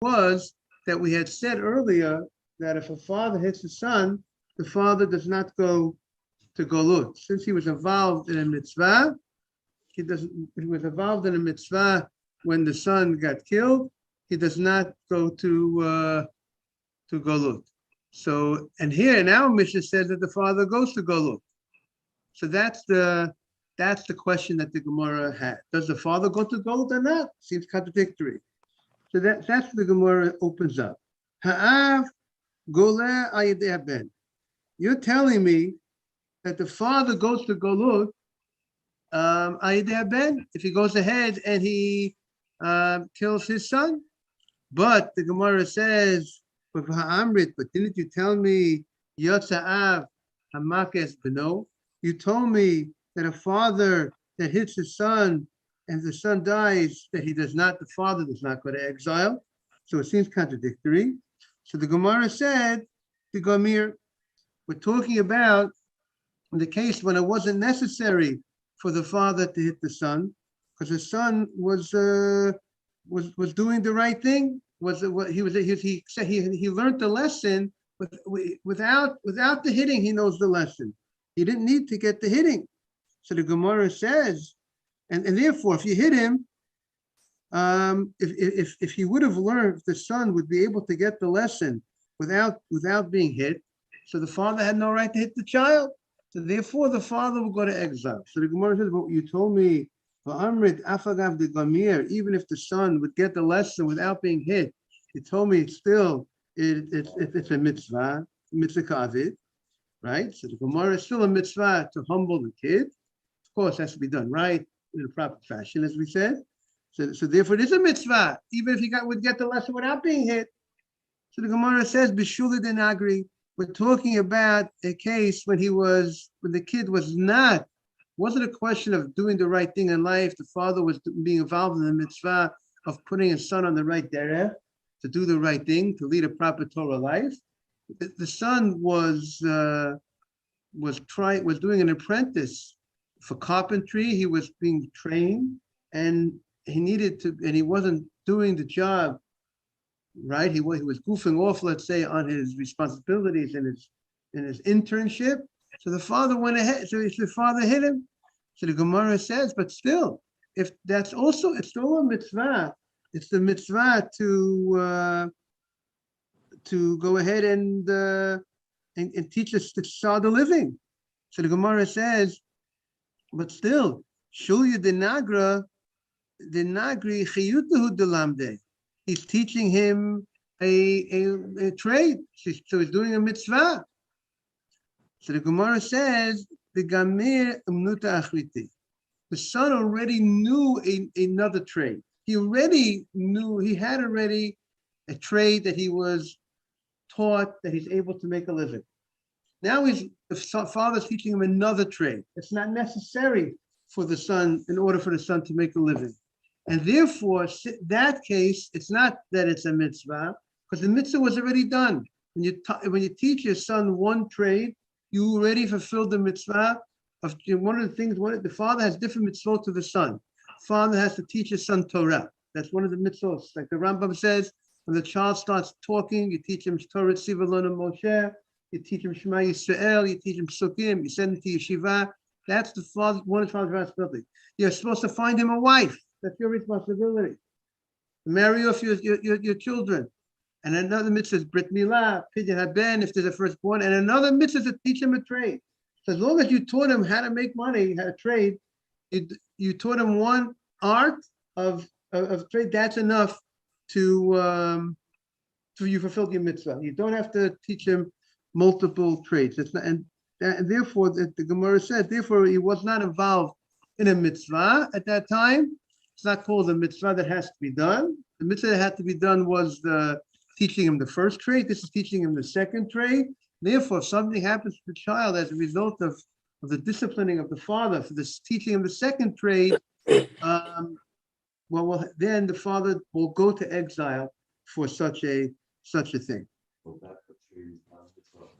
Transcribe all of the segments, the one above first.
was that we had said earlier that if a father hits his son, the father does not go to Golut. Since he was involved in a mitzvah, he was involved in a mitzvah when the son got killed, he does not go to Golut. So, and here in our Mishnah says that the father goes to Golut. So that's the question that the Gemara had. Does the father go to Golut or not? Seems contradictory. So that's what the Gemara opens up. Ha'av goleh ayidei ben. You're telling me that the father goes to Golut ayidei ben if he goes ahead and he kills his son. But the Gemara says, but didn't you tell me Yotza'av Hamakes Beno? You told me that a father that hits his son and the son dies, that the father does not go to exile. So it seems contradictory. So the Gemara said, the Gomir, we're talking about in the case when it wasn't necessary for the father to hit the son, because the son was doing the right thing. He learned the lesson without the hitting. He knows the lesson. He didn't need to get the hitting. So the Gemara says, and therefore, if you hit him, if he would have learned, if the son would be able to get the lesson without being hit, so the father had no right to hit the child. So therefore, the father will go to exile. So the Gemara says, "But you told me, even if the son would get the lesson without being hit, you told me still it's a mitzvah kavid, right? So the Gemara is still a mitzvah to humble the kid. Of course, it has to be done right in a proper fashion, as we said. So therefore, it is a mitzvah, even if he would get the lesson without being hit. So the Gemara says, Bishula denagri. We're talking about a case when the kid wasn't a question of doing the right thing in life. The father was being involved in the mitzvah of putting his son on the right derech, to do the right thing, to lead a proper Torah life. The son was doing an apprentice for carpentry. He was being trained, and he wasn't doing the job right. He was goofing off, let's say, on his responsibilities in his internship. So the father went ahead. So the father hit him. So the Gemara says, but still, if that's also, it's still a mitzvah. It's the mitzvah to go ahead and teach us to start the living. So the Gemara says, but still, Shulya denagri chiyutahu delamde. He's teaching him a trade. So he's doing a mitzvah. So the Gemara says, the Gamir Umnuta Achriti. The son already knew another trade. He had already a trade that he was taught, that he's able to make a living. Now the father's teaching him another trade. It's not necessary for the son, in order for the son to make a living. And therefore, that case, it's not that it's a mitzvah, because the mitzvah was already done. When you teach your son one trade, you already fulfilled the mitzvah of one of the things. The father has different mitzvot to the son. Father has to teach his son Torah. That's one of the mitzvot. Like the Rambam says, when the child starts talking, you teach him Torah Tziva Lona Moshe, you teach him Shema Yisrael, you teach him Sukkim, you send him to yeshiva. That's the one of the father's responsibility. You're supposed to find him a wife. That's your responsibility. Marry off your children. And another mitzvah is Brit Milah, Pidyon Haben, if there's a firstborn. And another mitzvah is to teach him a trade. So as long as you taught him how to make money, how to trade, you taught him one art of trade, that's enough to you fulfill your mitzvah. You don't have to teach him multiple trades. It's not, and therefore, the Gemara said, therefore, he was not involved in a mitzvah at that time. It's not called a mitzvah that has to be done. The mitzvah that had to be done was teaching him the first trade. This is teaching him the second trade. Therefore, if something happens to the child as a result of the disciplining of the father for this teaching him the second trade, then the father will go to exile for such a thing.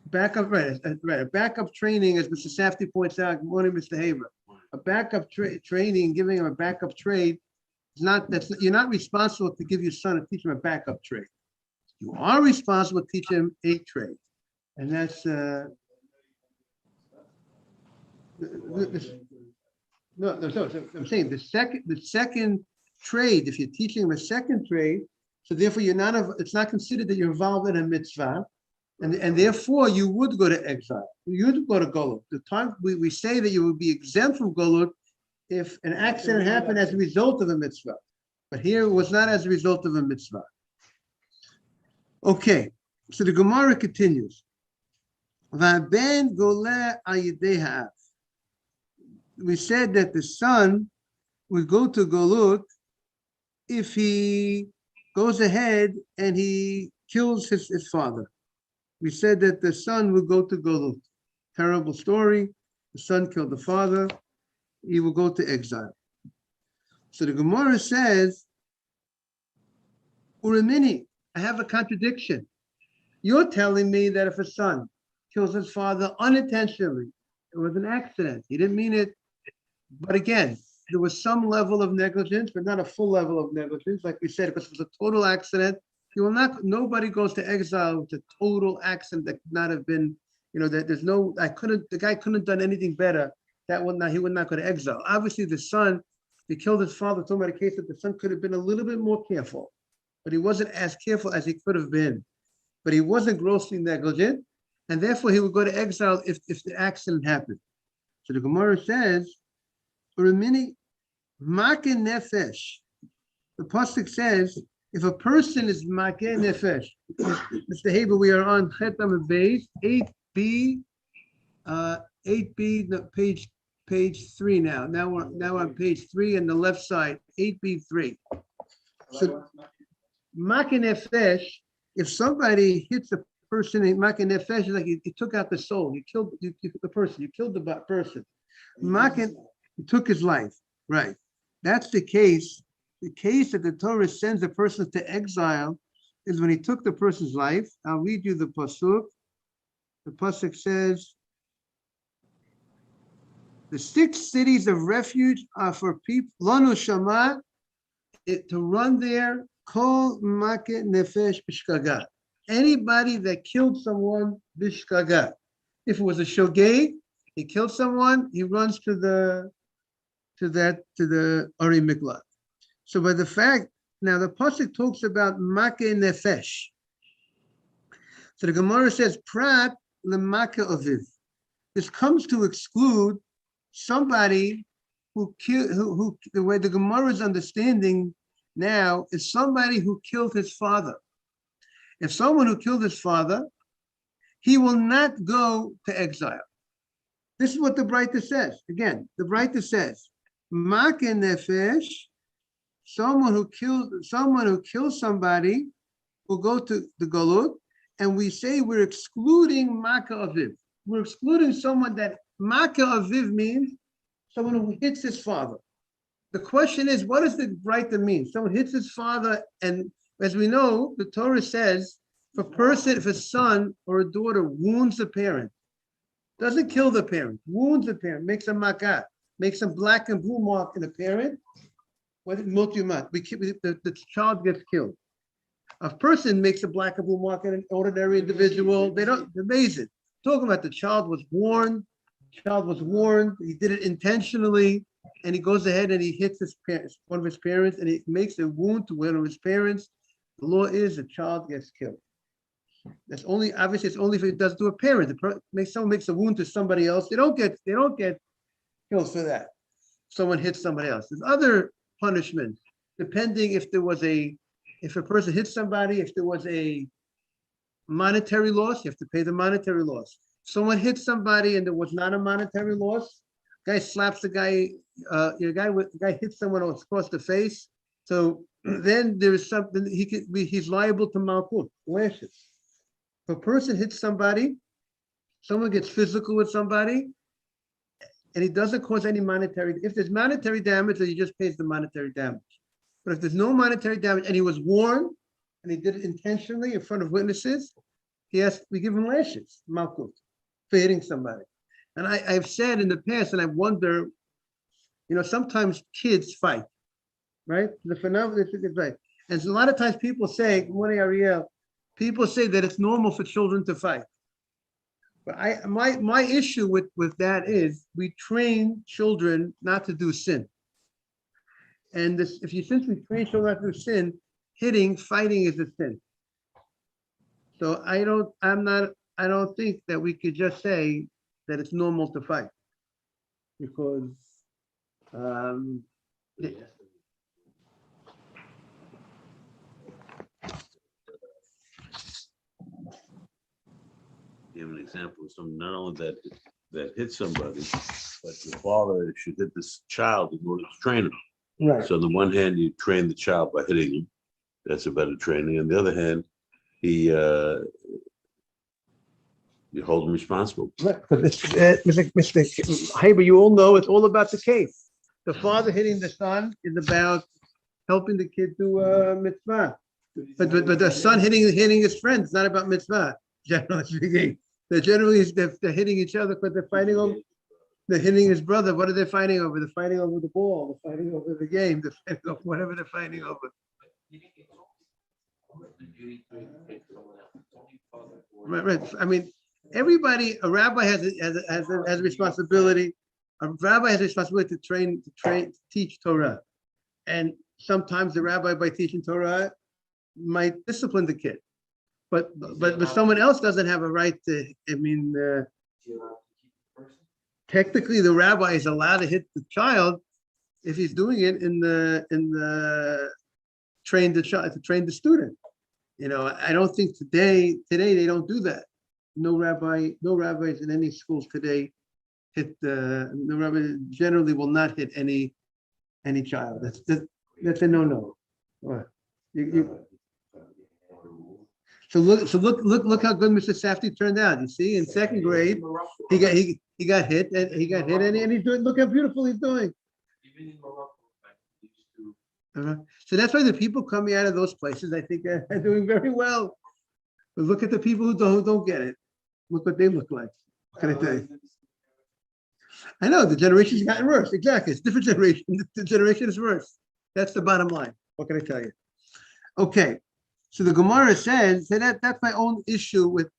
Backup, right. A backup training, as Mr. Safdie points out. Good morning, Mr. Haber. A backup training, giving him a backup trade, It's not you're not responsible to give your son and teach him a backup trade. You are responsible to teach him a trade, and that's no. I'm saying the second trade. If you're teaching him a second trade, so therefore you're not. It's not considered that you're involved in a mitzvah, and therefore you would go to exile. You would go to Golut. The time we say that you would be exempt from Golut if an accident happened as a result of a mitzvah, but here it was not as a result of a mitzvah. Okay, so the Gemara continues. Va'ben goleh ayideha. We said that the son would go to Golut if he goes ahead and he kills his father. We said that the son would go to Golut. Terrible story. The son killed the father. He will go to exile. So the Gemara says, Urimini, I have a contradiction. You're telling me that if a son kills his father unintentionally, it was an accident. He didn't mean it. But again, there was some level of negligence, but not a full level of negligence. Like we said, because it was a total accident, you will not. Nobody goes to exile with a total accident that could not have been. That there's no. The guy couldn't have done anything better. That would not. He would not go to exile. Obviously, the son, he killed his father. Talking about a case that the son could have been a little bit more careful, but he wasn't as careful as he could have been. But he wasn't grossly negligent, and therefore he would go to exile if the accident happened. So the Gemara says, Urimini Makkos nefesh. The pasuk says, if a person is Makkos nefesh, Mr. Haber, we are on Chetam Beis 8b, 8b, page 3 now. Now we're on page 3 on the left side, 8b3. So Makkos nefesh, if somebody hits a person in Makkos nefesh, like he took out the soul, you killed the person, you killed the person. Makkos, he took his life, right? That's the case. The case that the Torah sends a person to exile is when he took the person's life. I'll read you the pasuk. The pasuk says, the 6 cities of refuge are for people, Lanu Shama, to run there, Kol Makkos nefesh bishkaga. Anybody that killed someone bishkaga. If it was a shogeg, he killed someone, he runs to the Ari Miklat. So by the fact, now the pasuk talks about Makkos nefesh. So the Gemara says, Prat leMakkos aviv. This comes to exclude somebody who the way the Gemara is understanding now is somebody who killed his father. If someone who killed his father, he will not go to exile. This is what the Breita says. Again, the Breita says, Makkos nefesh, someone who kills somebody will go to the Golut, and we say we're excluding Makkos aviv. We're excluding someone that Makkos aviv means someone who hits his father. The question is, what does the Breita mean? Someone hits his father, and as we know, the Torah says, if a son or a daughter wounds a parent, doesn't kill the parent, wounds the parent, makes a makkah, makes a black and blue mark in the parent, the child gets killed. A person makes a black and blue mark in an ordinary individual, they're amazing. Talking about the child was warned, he did it intentionally, and he goes ahead and he hits one of his parents, and he makes a wound to one of his parents. The law is the child gets killed. That's only, obviously, it's only if it does to a parent. Someone makes a wound to somebody else, they don't get killed for that. Someone hits somebody else. There's other punishments, depending if a person hits somebody, if there was a monetary loss, you have to pay the monetary loss. Someone hits somebody and there was not a monetary loss, guy slaps the guy, guy hits someone across the face. So then there is something he's liable to malkut, lashes. If a person hits somebody, someone gets physical with somebody, and he doesn't cause any monetary. If there's monetary damage, then he just pays the monetary damage. But if there's no monetary damage and he was warned and he did it intentionally in front of witnesses, we give him lashes, malkut, for hitting somebody. And I've said in the past, and I wonder, sometimes kids fight, right? The phenomenon is right. And so a lot of times people say, good morning, Ariel, people say that it's normal for children to fight. But my issue with that is we train children not to do sin. And this, if you since we train children not to do sin, fighting is a sin. So I don't think that we could just say that it's normal to fight because give an example of some not only that hit somebody, but the father should hit this child in order to train him. right. So on the one hand, you train the child by hitting him. That's a better training. On the other hand, you hold him responsible. Right, because Mr. Haber, you all know it's all about the case. The father hitting the son is about helping the kid do a mitzvah. But the son hitting his friends, it's not about mitzvah, generally speaking. They're hitting each other because they're fighting over, they're hitting his brother. What are they fighting over? They're fighting over the ball, they're fighting over the game, they're fighting over whatever they're fighting over. Right. I mean, everybody, a rabbi has a responsibility. A rabbi has a responsibility to teach Torah. And sometimes the rabbi, by teaching Torah, might discipline the kid. But someone else doesn't have a right to, I mean, technically the rabbi is allowed to hit the child if he's doing it in the train the child, to train the student. You know, I don't think today they don't do that. No rabbis in any schools today no rabbi generally will not hit any child. That's a no. What? So look how good Mr. Safdie turned out. You see, in second grade, he got hit and he's doing. Look how beautiful he's doing. So that's why the people coming out of those places, I think, are doing very well. But look at the people who don't get it. Look what they look like. What can I tell you? I know the generation's gotten worse. Exactly, it's different generation. The generation is worse. That's the bottom line. What can I tell you? Okay, so the Gemara says that's my own issue with.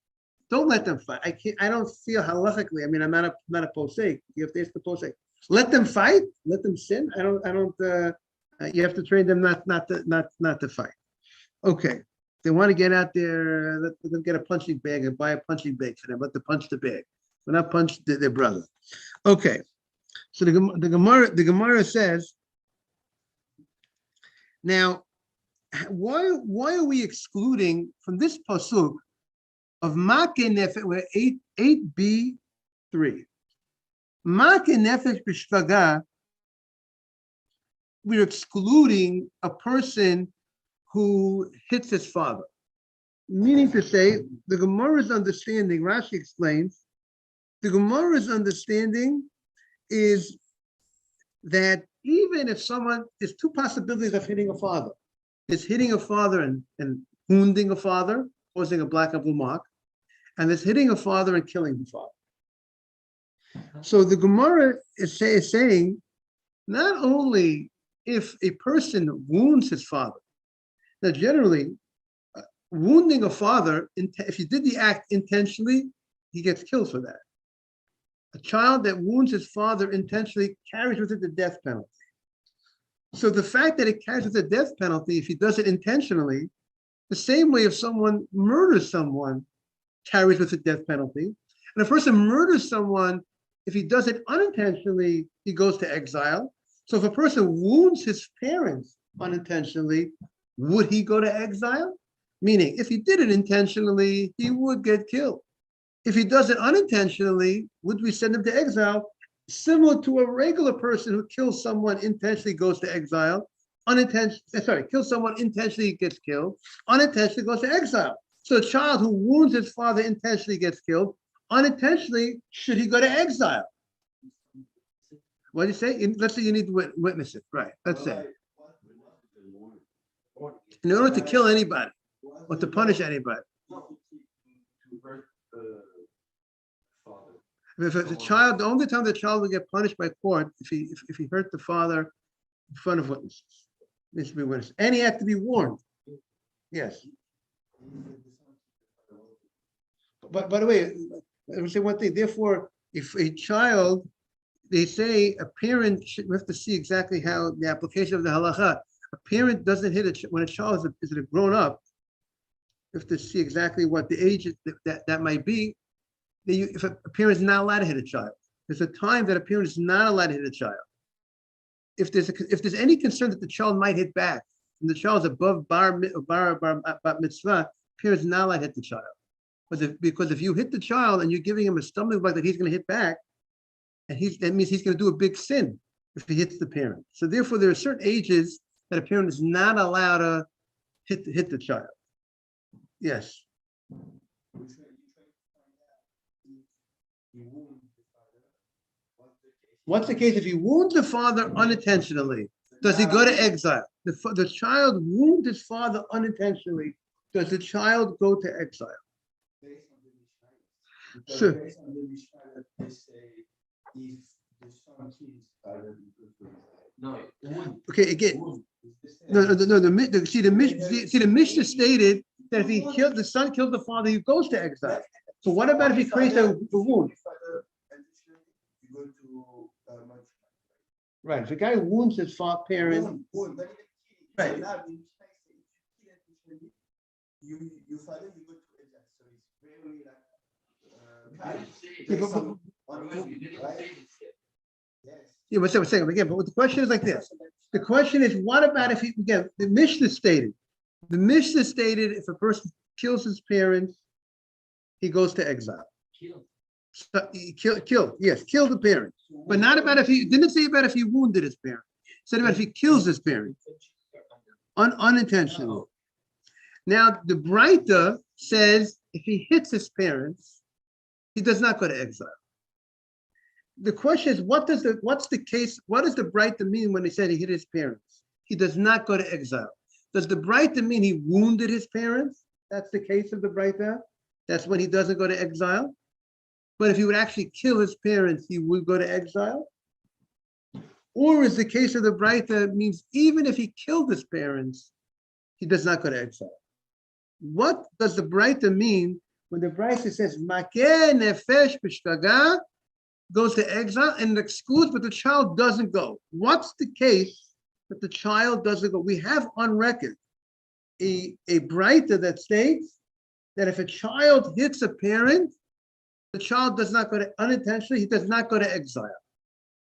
Don't let them fight. I don't feel halachically. I mean, I'm not a posek. You have to ask the posek. Let them fight. Let them sin. I don't. You have to train them not to fight. Okay. They want to get out there, let them get a punching bag and buy a punching bag for them. Let them punch the bag. But not punch their brother. Okay. So the Gemara says, now, why are we excluding from this pasuk of Makkos nefesh, where 8b3? Makkos nefesh b'shvaga, we're excluding a person who hits his father. Meaning to say, the Gemara's understanding, Rashi explains, the Gemara's understanding is that even if there's two possibilities of hitting a father. There's hitting a father and wounding a father, causing a black and blue mark, and there's hitting a father and killing the father. So the Gemara is saying, not only if a person wounds his father, now generally, wounding a father, if he did the act intentionally, he gets killed for that. A child that wounds his father intentionally carries with it the death penalty. So the fact that it carries with the death penalty, if he does it intentionally, the same way if someone murders someone, carries with the death penalty. And a person murders someone, if he does it unintentionally, he goes to exile. So if a person wounds his parents unintentionally, would he go to exile? Meaning, if he did it intentionally, he would get killed. If he does it unintentionally, would we send him to exile? Similar to a regular person who kills someone intentionally goes to exile. Kills someone intentionally gets killed. Unintentionally goes to exile. So a child who wounds his father intentionally gets killed. Unintentionally, should he go to exile? What do you say? Let's say you need to witness it, right? Let's say. In order to kill anybody or to punish anybody. If the child, the only time the child will get punished by court if he hurt the father in front of witnesses. Needs to be witnessed. And he had to be warned. Yes. But by the way, let me say one thing. Therefore, if a child, they say a parent should, we have to see exactly how the application of the halacha. A parent doesn't hit it when a child is a grown up. You have to see exactly what the age that might be. If a parent is not allowed to hit a child, there's a time that a parent is not allowed to hit a child. If there's any concern that the child might hit back, and the child is above bar mitzvah, parents not allowed to hit the child. Because if you hit the child and you're giving him a stumbling block that he's going to hit back, and that means he's going to do a big sin if he hits the parent. So therefore, there are certain ages that a parent is not allowed to hit the child. Yes. What's the case if he wounds the father unintentionally? Does he go to exile? The child wounds his father unintentionally. Does the child go to exile? Sure. Okay, again. No. The Mishnah stated that if the son killed the father, he goes to exile. So what about if he creates a wound? Right. If a guy wounds his parent, right. You father, you go to exile. So it's very yeah, but I'm saying again, but the question is like this. The question is, what about if he, again, the Mishnah stated if a person kills his parents, he goes to exile. So he kill the parents. But not about if he didn't say about if he wounded his parent. Said about if he kills his parent unintentionally. Now the Braita says if he hits his parents, he does not go to exile. The question is, what's the case? What does the Braita mean when he said he hit his parents? He does not go to exile. Does the Braita mean he wounded his parents? That's the case of the Braita. That's when he doesn't go to exile. But if he would actually kill his parents, he would go to exile. Or is the case of the Braita means even if he killed his parents, he does not go to exile? What does the Braita mean when the Braita says Makkos nefesh b'shgaga goes to exile and excludes, but the child doesn't go? What's the case that the child doesn't go? We have on record a Braita that states that if a child hits a parent, the child does not go to unintentionally, he does not go to exile.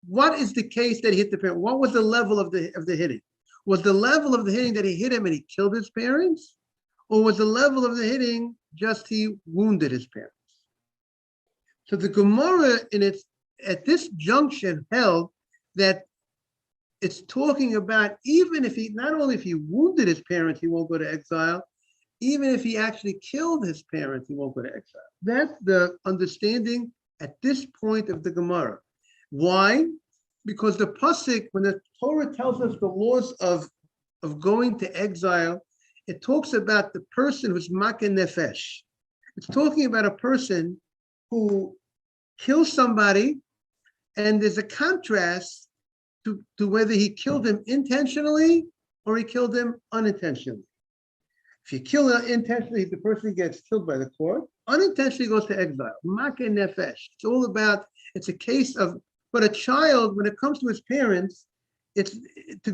What is the case that he hit the parent? What was the level of the hitting? Was the level of the hitting that he hit him and he killed his parents? Or was the level of the hitting just he wounded his parents? So the Gemara at this junction held that it's talking about even if not only if he wounded his parents, he won't go to exile, even if he actually killed his parents, he won't go to exile. That's the understanding at this point of the Gemara. Why? Because the pasuk, when the Torah tells us the laws of going to exile, it talks about the person who's makkos nefesh. It's talking about a person who kills somebody, and there's a contrast to whether he killed him intentionally or he killed him unintentionally. If you kill intentionally, the person gets killed by the court. Unintentionally goes to exile. Makkos nefesh. It's a case of, but a child, when it comes to his parents, it's to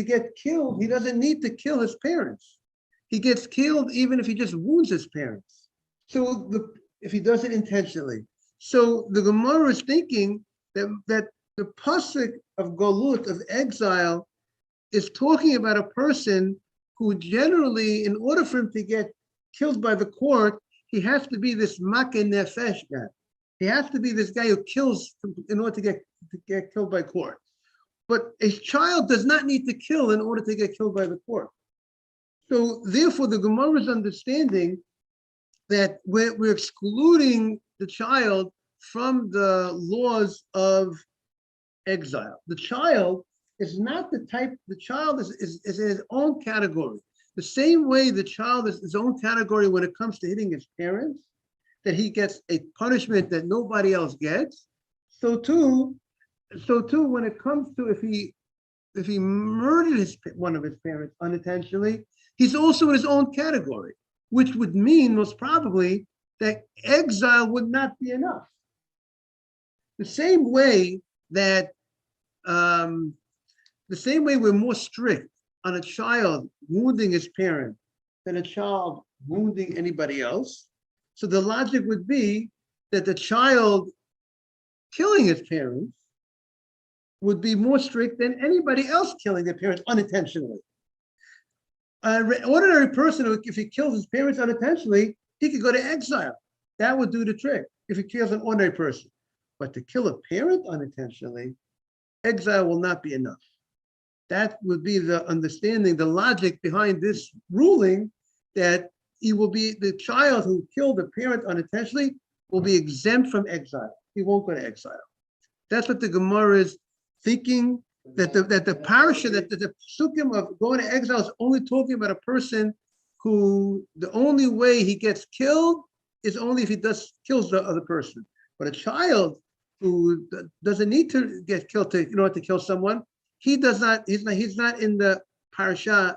get killed, he doesn't need to kill his parents. He gets killed even if he just wounds his parents. So if he does it intentionally. So the Gemara is thinking that the pasuk of galut, of exile, is talking about a person who generally, in order for him to get killed by the court, he has to be this makkos nefesh guy. He has to be this guy who kills in order to get killed by court. But a child does not need to kill in order to get killed by the court. So therefore, the Gemara's understanding that we're excluding the child from the laws of exile. The child is not the child is in his own category. The same way the child is his own category when it comes to hitting his parents, that he gets a punishment that nobody else gets. So too, when it comes to if he if he murdered one of his parents unintentionally, he's also in his own category, which would mean most probably that exile would not be enough. The same way that we're more strict on a child wounding his parent than a child wounding anybody else. So the logic would be that the child killing his parents would be more strict than anybody else killing their parents unintentionally. An ordinary person, if he kills his parents unintentionally, he could go to exile. That would do the trick if he kills an ordinary person. But to kill a parent unintentionally, exile will not be enough. That would be the understanding, the logic behind this ruling, that he will be, the child who killed the parent unintentionally will be exempt from exile. He won't go to exile. That's what the Gemara is thinking, that the parasha, that the psukim of going to exile is only talking about a person who the only way he gets killed is only if he kills the other person. But a child who doesn't need to get killed in order to kill someone, he's not in the parasha,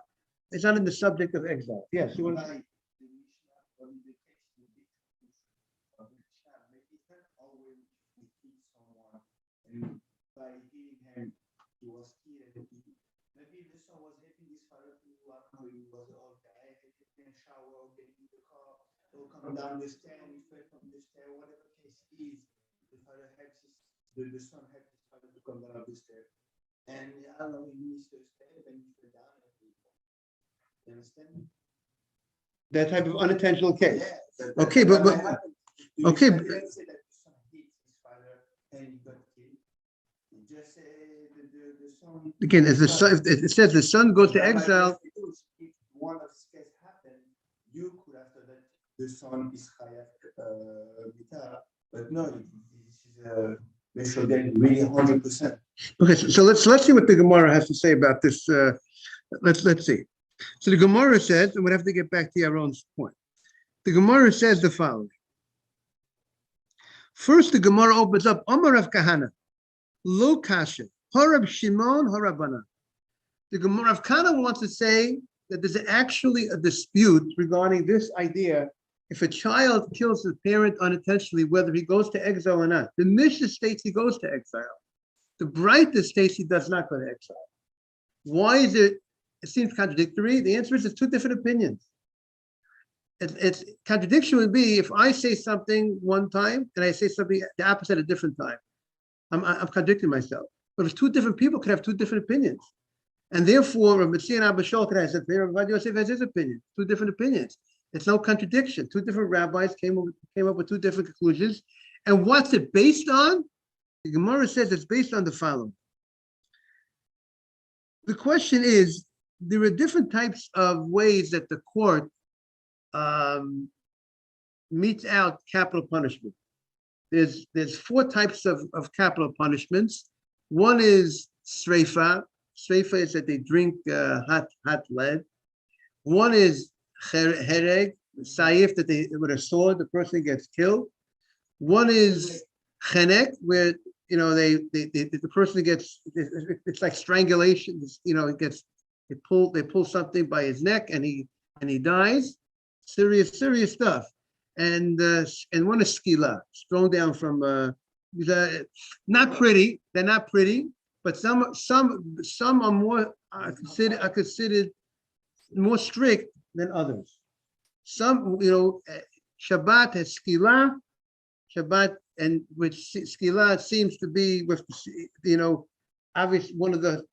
he's not in the subject of exile. Yes, you want to. By hitting him, he was killed. Maybe the son was hitting this father who he was all guy, taking a shower, getting in the car, or come down the stair, and he fell from the stair, whatever case is. The father helps the son helps his father to come down the stair. And I don't know, he missed the stair, then he fell down and he fell. You understand? That type of unintentional case. Yeah, okay, but okay. Let's say that the son hits his father and he got killed. Just say the son. Again, if it says the son goes to exile. If one of these cases happened, you could after that the son is chayav mita, but no, this is they should really 100%. Okay, so let's see what the Gemara has to say about this. Let's see. So the Gemara says, and we'd have to get back to Yaron's point. The Gemara says the following. First, the Gemara opens up Amar Rav Kahana, Lo Kasha, Harab Shimon, Harabana. The Gemara Rav Kahana wants to say that there's actually a dispute regarding this idea. If a child kills his parent unintentionally, whether he goes to exile or not. The Mishnah states he goes to exile. The Braita states he does not go to exile. Why is it? It seems contradictory. The answer is there's two different opinions. It's contradiction would be if I say something one time and I say something the opposite a different time. I'm contradicting myself. But if two different people could have two different opinions, and therefore Rav Metzia and Abba Shaul could have said, Rav Yosef has his opinion. Two different opinions. It's no contradiction. Two different rabbis came up with two different conclusions. And what's it based on? The Gemara says it's based on the following. The question is, there are different types of ways that the court metes out capital punishment. There's four types of capital punishments. One is sreifa. Sreifa is that they drink hot lead. One is hereg, saif, that they with a sword the person gets killed. One is chenek, where the person gets, it's like strangulation. They pull something by his neck and he dies. Serious stuff. And one is skila, thrown down from not pretty. They're not pretty, but some are more considered more strict than others. Some, Shabbat has skila, Shabbat, and which skila seems to be with, obviously one of the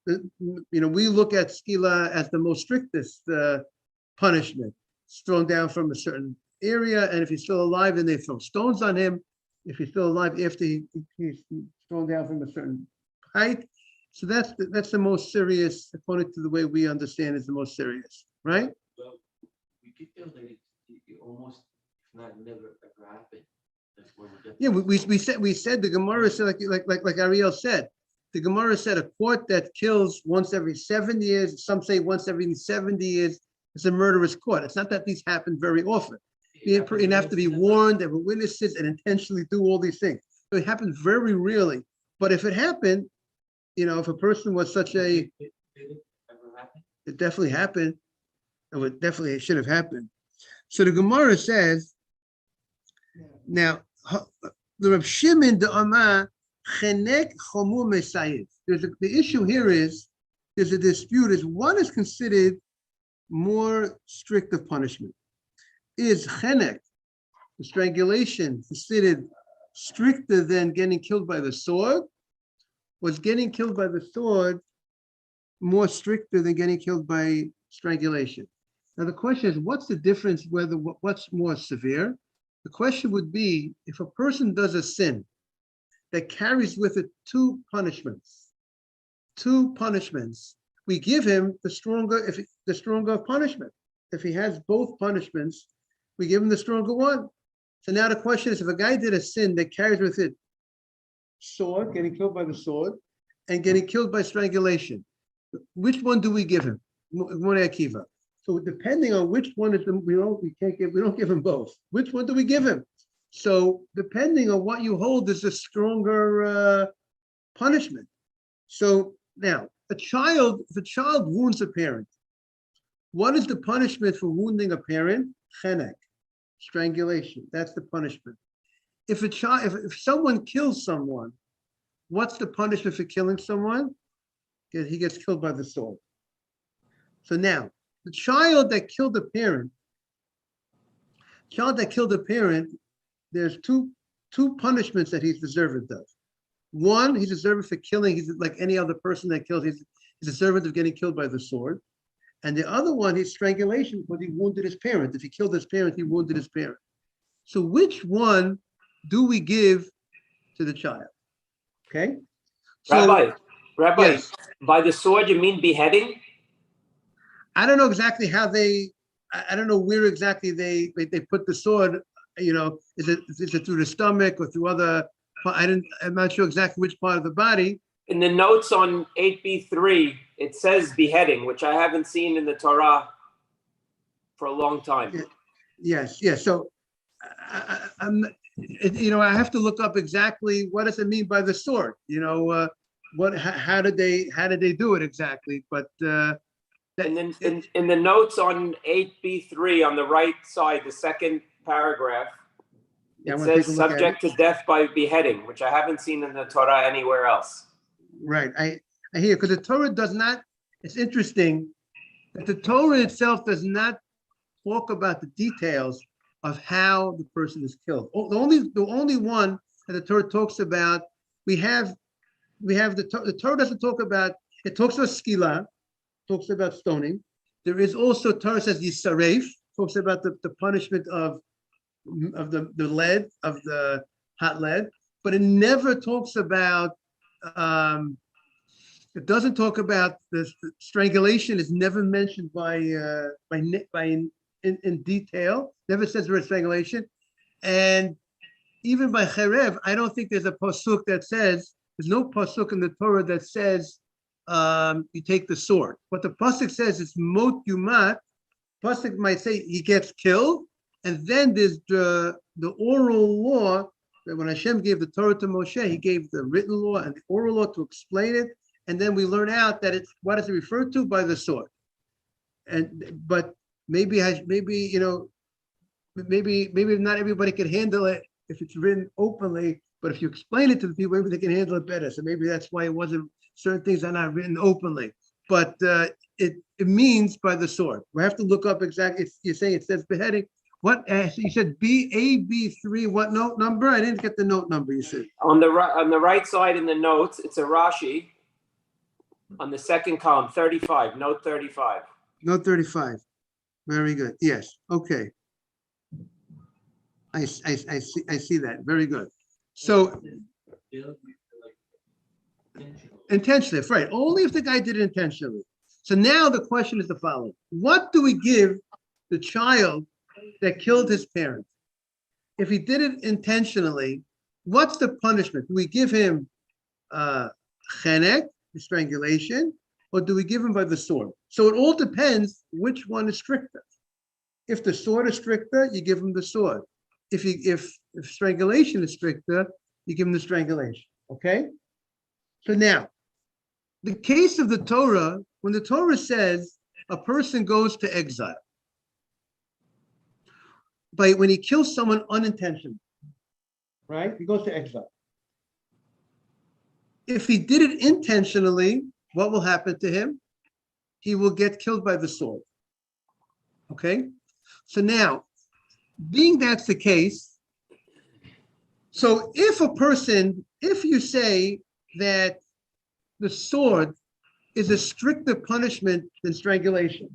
we look at skila as the most strictest punishment. It's thrown down from a certain area, and if he's still alive, then they throw stones on him. If he's still alive after he's thrown down from a certain height. So that's the most serious, according to the way we understand, is the most serious, right? Well, we could tell that it almost, if not never ever happened. That's where we're Yeah, we said the Gemara said like Ariel said, the Gemara said a court that kills once every 7 years, some say once every 70 years, is a murderous court. It's not that these happen very often. You have to be warned, there were witnesses, and intentionally do all these things. So it happens very rarely. But if it happened, if a person was such a, Did it ever happen? it definitely happened. It should have happened. So the Gemara says, now, the Rav Shimon the Amar chenek chomu mesayid. The issue here is there's a dispute. Is one is considered more strict of punishment? Is chenek, the strangulation, considered stricter than getting killed by the sword? Was getting killed by the sword more stricter than getting killed by strangulation? Now the question is, what's the difference? What's more severe? The question would be, if a person does a sin that carries with it two punishments, we give him the stronger punishment. If he has both punishments, we give him the stronger one. So now the question is, if a guy did a sin that carries with it sword, getting killed by the sword, and getting killed by strangulation, which one do we give him? Moreh Akiva. So depending on which one is we don't give him both. Which one do we give him? So depending on what you hold is a stronger punishment. So now if a child wounds a parent, what is the punishment for wounding a parent? Chenek, strangulation. That's the punishment. If someone kills someone, what's the punishment for killing someone? He gets killed by the sword. So now, the child that killed a parent, there's two punishments that he's deserved of. One, he's deserved for killing. He's like any other person that kills. He's deserved of getting killed by the sword. And the other one, is strangulation, because he wounded his parent. If he killed his parent, he wounded his parent. So which one do we give to the child? Okay. So, Rabbi, yes. By the sword, you mean beheading? I don't know exactly how I don't know where exactly they put the sword. Is it through the stomach or through other? I'm not sure exactly which part of the body. In the notes on 8b3, it says beheading, which I haven't seen in the Torah for a long time. Yes. So I have to look up exactly what does it mean by the sword. How did they do it exactly? But and then in the notes on 8b3 on the right side, the second paragraph, it says subject to death by beheading, which I haven't seen in the Torah anywhere else. Right, I hear, because the Torah does not. It's interesting that the Torah itself does not talk about the details of how the person is killed. The only one that the Torah talks about, we have the Torah doesn't talk about. It talks about skila, talks about stoning. There is also Torah says yisaref, talks about the punishment of the lead, of the hot lead, but it never talks about. It doesn't talk about the strangulation. Is never mentioned in detail. Never says the word strangulation, and even by cherev, I don't think there's a pasuk that says. There's no pasuk in the Torah that says you take the sword. What the pasuk says is mot yumat. Pasuk might say he gets killed, and then there's the oral law that when Hashem gave the Torah to Moshe, he gave the written law and the oral law to explain it, and then we learn out that it's what is it referred to by the sword. But maybe not everybody can handle it if it's written openly. But if you explain it to the people, maybe they can handle it better. So maybe that's why it wasn't. Certain things are not written openly, but it means by the sword. We have to look up exactly. You're saying it says beheading. What you said? BAB3. What note number? I didn't get the note number. You said on the right side in the notes. It's a Rashi on the second column, 35. Note 35. Note 35. Very good. Yes. Okay. I see that. Very good. So intentionally, right? Only if the guy did it intentionally. So now the question is the following: what do we give the child that killed his parent? If he did it intentionally, what's the punishment? Do we give him chenek, strangulation, or do we give him by the sword? So it all depends which one is stricter. If the sword is stricter, you give him the sword. If strangulation is stricter, you give him the strangulation. Okay. So now, The case of the Torah, when the Torah says a person goes to exile, when he kills someone unintentionally, right? He goes to exile. If he did it intentionally, what will happen to him? He will get killed by the sword. Okay? So now, being that's the case, so if you say that the sword is a stricter punishment than strangulation,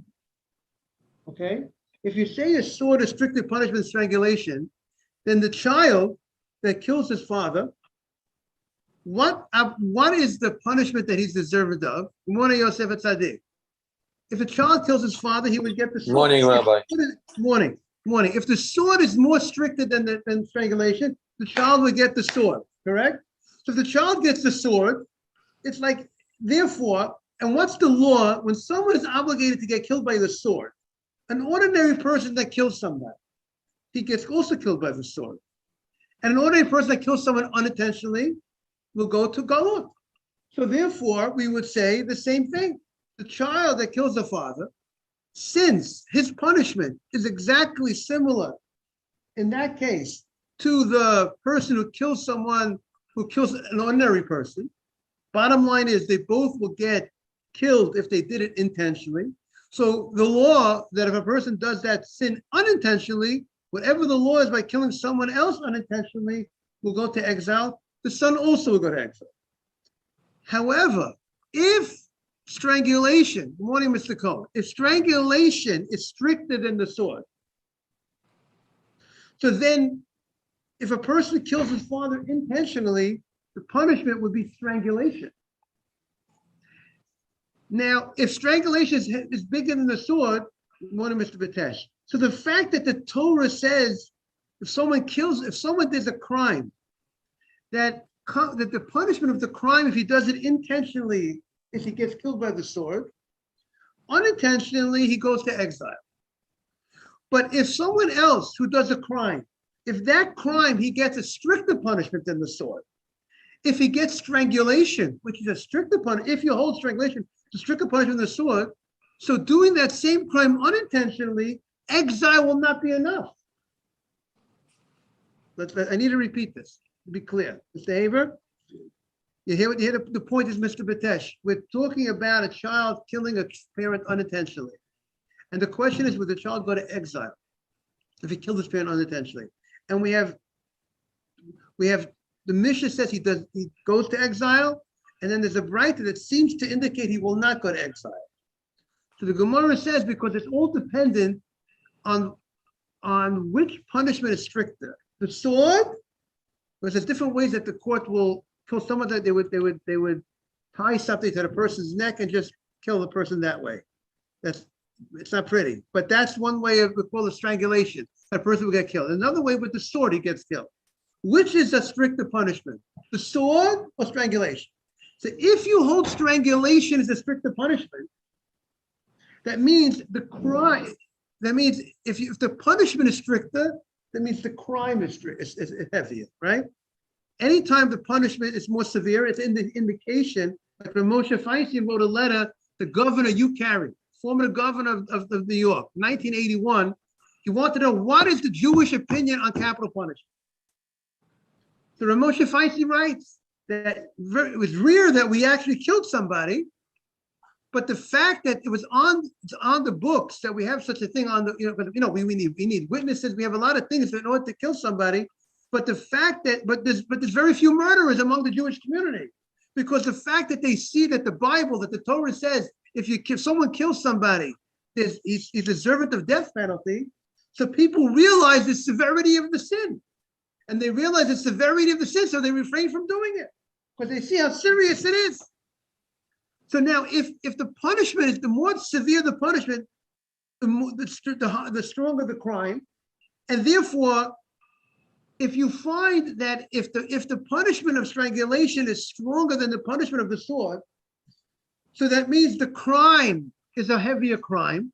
okay? If you say a sword is stricter punishment than strangulation, then the child that kills his father, what is the punishment that he's deserved of? Morning, Yosef Tzaddik. If a child kills his father, he would get the sword. Morning, Rabbi. Morning. If the sword is more stricter than strangulation, the child would get the sword, correct? So if the child gets the sword, it's like, therefore, and what's the law? When someone is obligated to get killed by the sword, an ordinary person that kills somebody, he gets also killed by the sword. And an ordinary person that kills someone unintentionally will go to Galut. So therefore, we would say the same thing. The child that kills the father, since his punishment is exactly similar in that case to the person who kills someone who kills an ordinary person, bottom line is they both will get killed if they did it intentionally. So the law that if a person does that sin unintentionally, whatever the law is by killing someone else unintentionally, will go to exile. The son also will go to exile. However, if strangulation, good morning, Mr. Cohen, if strangulation is stricter than the sword, so then if a person kills his father intentionally, the punishment would be strangulation. Now, if strangulation is bigger than the sword, good morning, Mr. Batesh. So the fact that the Torah says if someone does a crime, that the punishment of the crime, if he does it intentionally, is he gets killed by the sword. Unintentionally, he goes to exile. But if someone else who does a crime, if that crime, he gets a stricter punishment than the sword. If he gets strangulation, which is a stricter punishment, if you hold strangulation, it's a stricter punishment than the sword. So doing that same crime unintentionally, exile will not be enough. I need to repeat this to be clear. Mr. Haver, you hear the point is, Mr. Batesh, we're talking about a child killing a parent unintentionally. And the question is, would the child go to exile if he killed his parent unintentionally? And we have the Mishnah says he goes to exile, and then there's a Braita that seems to indicate he will not go to exile. So the Gemara says because it's all dependent on which punishment is stricter. The sword, because there's different ways that the court will kill someone, that they would tie something to the person's neck and just kill the person that way. It's not pretty, but that's one way of we call it strangulation. That person will get killed. Another way with the sword, he gets killed. Which is a stricter punishment, the sword or strangulation? So if you hold strangulation as a stricter punishment, that means the crime. That means if the punishment is stricter, that means the crime is heavier, right? Anytime the punishment is more severe, it's in the indication. Like when Moshe Feinstein wrote a letter to Governor Ucari, former governor of New York, 1981. He wanted to know what is the Jewish opinion on capital punishment. So Moshe Feinstein writes that it was rare that we actually killed somebody, but the fact that it's on the books that we have such a thing on the, we need witnesses, we have a lot of things in order to kill somebody, but the fact that, there's very few murderers among the Jewish community, because the fact that they see that the Bible, that the Torah says, if someone kills somebody, he's deserving of death penalty, so people realize the severity of the sin. And they realize the severity of the sin, so they refrain from doing it because they see how serious it is. So now, if the punishment is, the more severe the punishment, the stronger the crime, and therefore, if you find that if the punishment of strangulation is stronger than the punishment of the sword, so that means the crime is a heavier crime.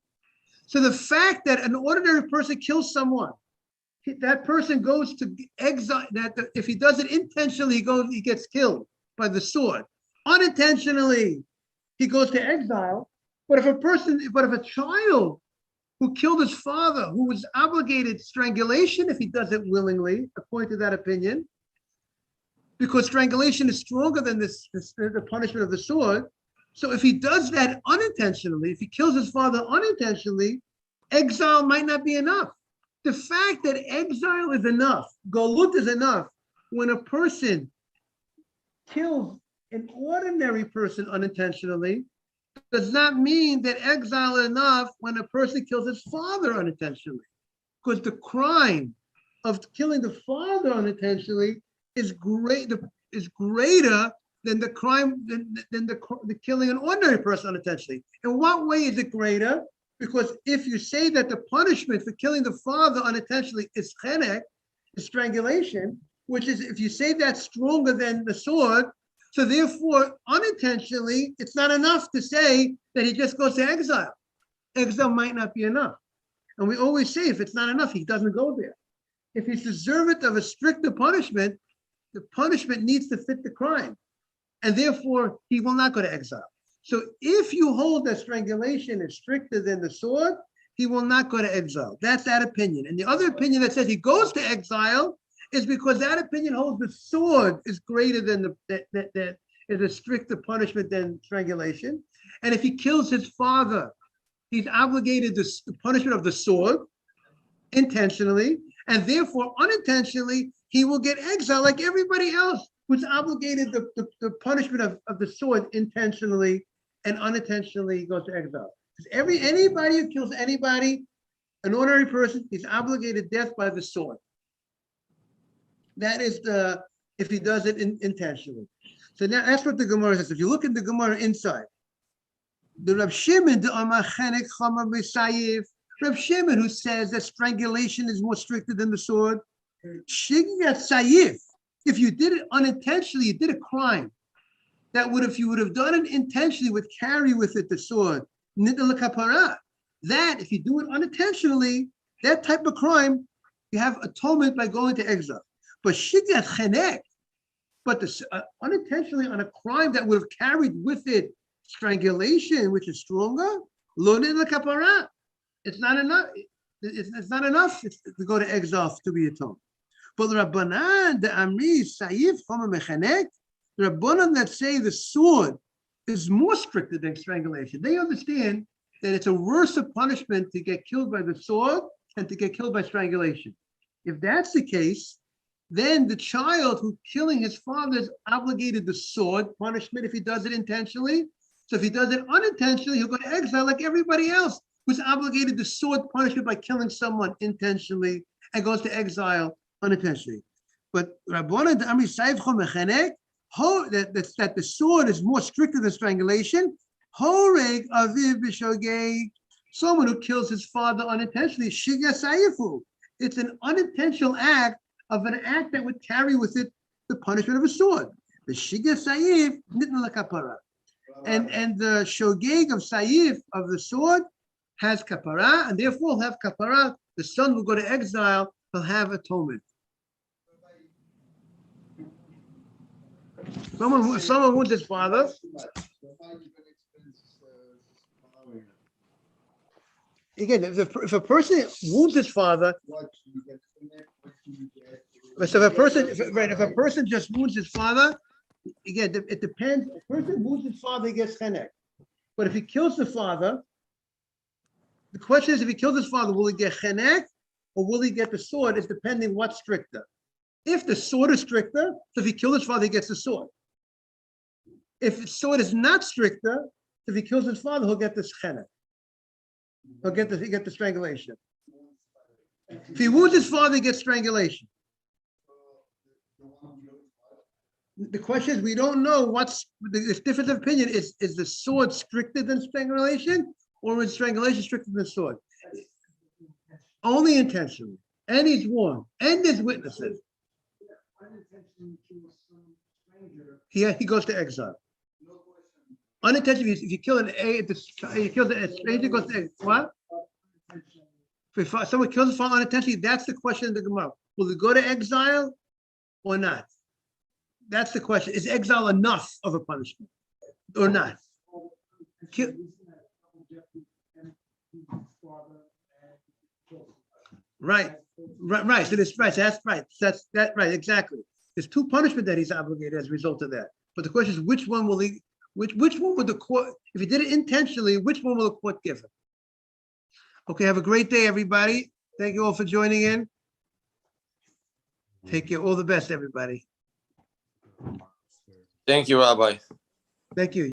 So the fact that an ordinary person kills someone, that person goes to exile. That if he does it intentionally, he gets killed by the sword. Unintentionally, he goes to exile. But if a child who killed his father, who was obligated strangulation if he does it willingly, according to that opinion, because strangulation is stronger than the punishment of the sword. So if he does that unintentionally, if he kills his father unintentionally, exile might not be enough. The fact that exile is enough, galut is enough, when a person kills an ordinary person unintentionally, does not mean that exile is enough when a person kills his father unintentionally. Because the crime of killing the father unintentionally is greater than the crime than the killing an ordinary person unintentionally. In what way is it greater? Because if you say that the punishment for killing the father unintentionally is chenek, is strangulation, which is, if you say that's stronger than the sword, so therefore unintentionally it's not enough to say that he just goes to exile. Exile might not be enough. And we always say if it's not enough, he doesn't go there. If he's deserving of a stricter punishment, the punishment needs to fit the crime. And therefore, he will not go to exile. So if you hold that strangulation is stricter than the sword, he will not go to exile. That's that opinion. And the other opinion that says he goes to exile is because that opinion holds the sword is greater than that is a stricter punishment than strangulation. And if he kills his father, he's obligated to the punishment of the sword intentionally, and therefore unintentionally, he will get exiled like everybody else who's obligated the punishment of the sword intentionally and unintentionally goes to exile. Because anybody who kills anybody, an ordinary person, is obligated death by the sword. That is if he does it intentionally. So now that's what the Gemara says. If you look at the Gemara inside, the Rab Shimon, the Amachenek Chama B'Sayif, Rab Shimon, who says that strangulation is more stricter than the sword, Shigat Sayif, if you did it unintentionally, you did a crime. That would, if you would have done it intentionally, would carry with it the sword. Nidal Kapara. That, if you do it unintentionally, that type of crime, you have atonement by going to exile. But Shigat Chenek, but unintentionally on a crime that would have carried with it strangulation, which is stronger, Lo Nidal Kapara. It's not enough. It's not enough to go to exile to be atoned. But the Rabbanan, the Amri, Saif, Choma Mechanek, the Rabbanan that say the sword is more stricter than strangulation. They understand that it's a worse punishment to get killed by the sword than to get killed by strangulation. If that's the case, then the child who killing his father is obligated the sword punishment if he does it intentionally. So if he does it unintentionally, he'll go to exile like everybody else who's obligated the sword punishment by killing someone intentionally and goes to exile unintentionally. But Rabbanan the Amri Saif Chom Mechanek, that the sword is more stricter than strangulation. Horeg Aviv B'Shogeg, someone who kills his father unintentionally, Shiga Saifu. It's an unintentional act of an act that would carry with it the punishment of a sword. The Shiga Saif Nitna Lakapara. And the Shogeg of Saif of the sword has kapara, and therefore will have kapara. The son will go to exile, will have atonement. Someone wounds his father. Again, if a person wounds his father, so if a person just wounds his father, again, it depends. If a person wounds his father, he gets chenek. But if he kills the father, the question is, if he kills his father, will he get chenek or will he get the sword? It's depending what's stricter. If the sword is stricter, so if he kills his father, he gets the sword. If the sword is not stricter, if he kills his father, he'll get this chenek. He'll get the strangulation. If he wounds his father, he gets strangulation. The question is, we don't know what's the difference of opinion. Is the sword stricter than strangulation, or is strangulation stricter than the sword? Only intentionally. And he's warned. And there's witnesses. He goes to exile. Unintentionally, if you kill you kill a stranger, goes to exile. What? If someone kills his father unintentionally, that's the question of the Gemara. Will he go to exile or not? That's the question. Is exile enough of a punishment or not? Kill. Right. So this right. So that's right. That's that right. Exactly. There's two punishment that he's obligated as a result of that. But the question is, which one will he? Which one would the court? If he did it intentionally, which one will the court give him? Okay. Have a great day, everybody. Thank you all for joining in. Take care. All the best, everybody. Thank you, Rabbi. Thank you.